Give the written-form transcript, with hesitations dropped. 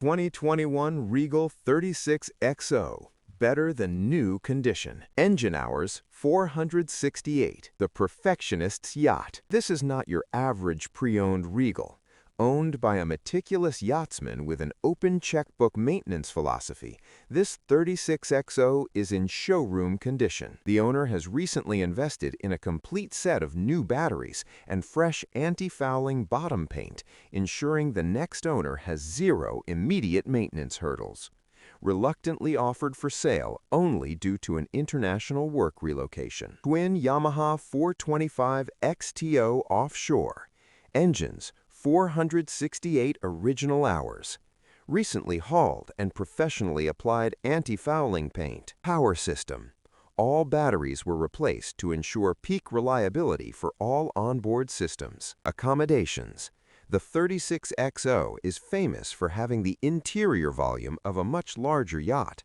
2021 Regal 36XO. Better than new condition. Engine hours, 468. The perfectionist's yacht. This is not your average pre-owned Regal. Owned by a meticulous yachtsman with an open checkbook maintenance philosophy, this 36XO is in showroom condition. The owner has recently invested in a complete set of new batteries and fresh anti-fouling bottom paint, ensuring the next owner has zero immediate maintenance hurdles. Reluctantly offered for sale only due to an international work relocation. Twin Yamaha 425 XTO offshore. Engines, 468 original hours. Recently hauled and professionally applied anti-fouling paint. Power system. All batteries were replaced to ensure peak reliability for all onboard systems. Accommodations. The 36XO is famous for having the interior volume of a much larger yacht,